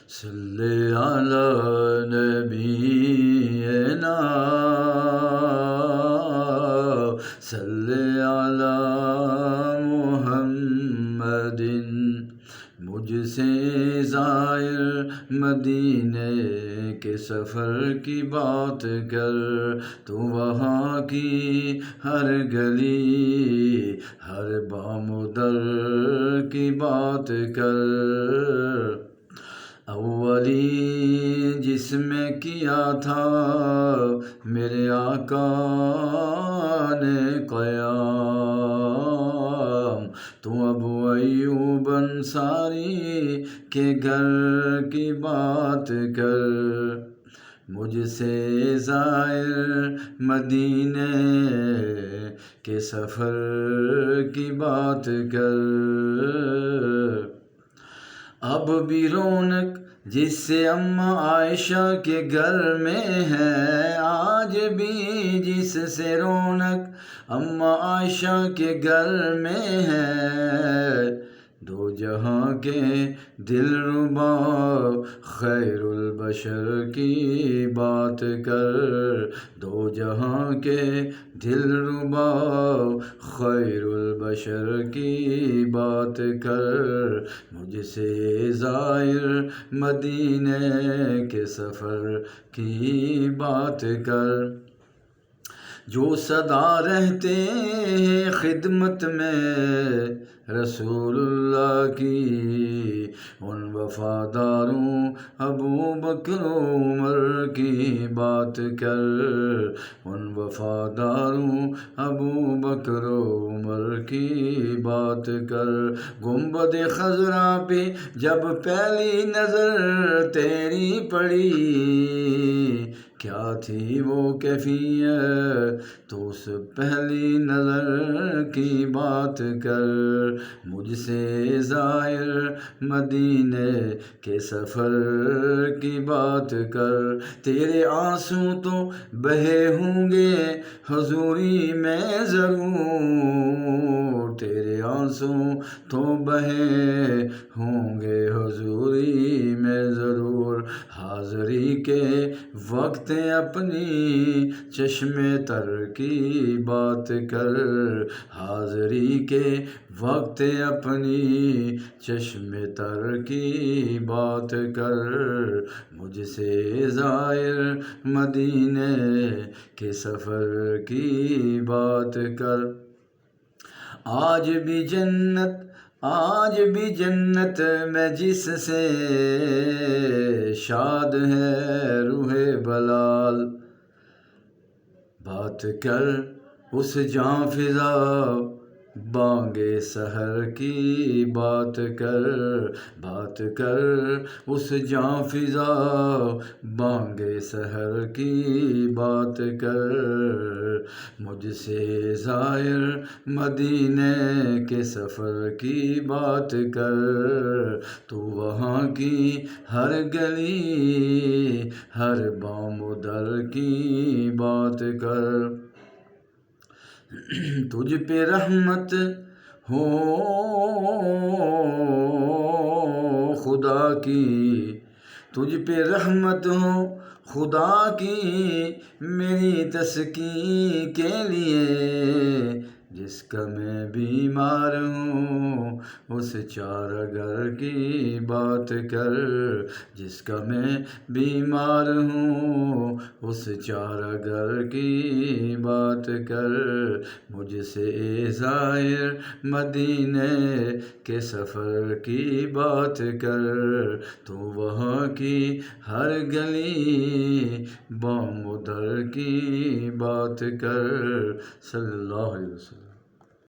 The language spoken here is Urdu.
صلی علی نبینا صلی علی محمد۔ مجھ سے زائر مدینے کے سفر کی بات کر، تو وہاں کی ہر گلی ہر بام و در کی بات کر۔ اولی جس میں کیا تھا میرے آقا نے قیام، تو ابو ایوب انصاری کے گھر کی بات کر۔ مجھ سے زائر مدینے کے سفر کی بات کر۔ اب بھی رونق جس سے اماں عائشہ کے گھر میں ہے، آج بھی جس سے رونق اماں عائشہ کے گھر میں ہے، دو جہاں کے دلربا خیر البشر کی بات کر۔ دو جہاں کے دلربا خیر البشر کی بات کر۔ مجھ سے زائر مدینے کے سفر کی بات کر۔ جو سدا رہتے ہیں خدمت میں رسول اللہ کی، ان وفاداروں ابو بکر و عمر کی بات کر۔ ان وفاداروں ابو بکر و عمر کی بات کر۔ گنبد خضرا پہ جب پہلی نظر تیری پڑی، کیا تھی وہ کیفیت تو اس پہلی نظر کی بات کر۔ مجھ سے زائر مدینے کے سفر کی بات کر۔ تیرے آنسو تو بہے ہوں گے حضوری میں ضرور، تیرے آنسو تو بہے ہوں گے حضوری میں ضرور۔ حاضری کے وقت اپنی چشم تر کی بات کر۔ حاضری کے وقت اپنی چشم تر کی بات کر۔ مجھ سے زائر مدینے کے سفر کی بات کر۔ آج بھی جنت میں جس سے شاد ہے روح بلال، بات کر اس جاں فضا بانگ سحر کی بات کر۔ بات کر اس جاں فضا بانگ سحر کی بات کر۔ مجھ سے زائر مدینے کے سفر کی بات کر، تو وہاں کی ہر گلی ہر بام و در کی بات کر۔ تجھ پہ رحمت ہو خدا کی، تجھ پہ رحمت ہو خدا کی میری تسکین کے لیے، جس کا میں بیمار ہوں اس چارہ گر کی بات کر۔ جس کا میں بیمار ہوں اس چارہ گر کی بات کر۔ مجھ سے زائر مدینے کے سفر کی بات کر، تو وہاں کی ہر گلی بام و در کی بات کر۔ صلی اللہ علیہ وسلم۔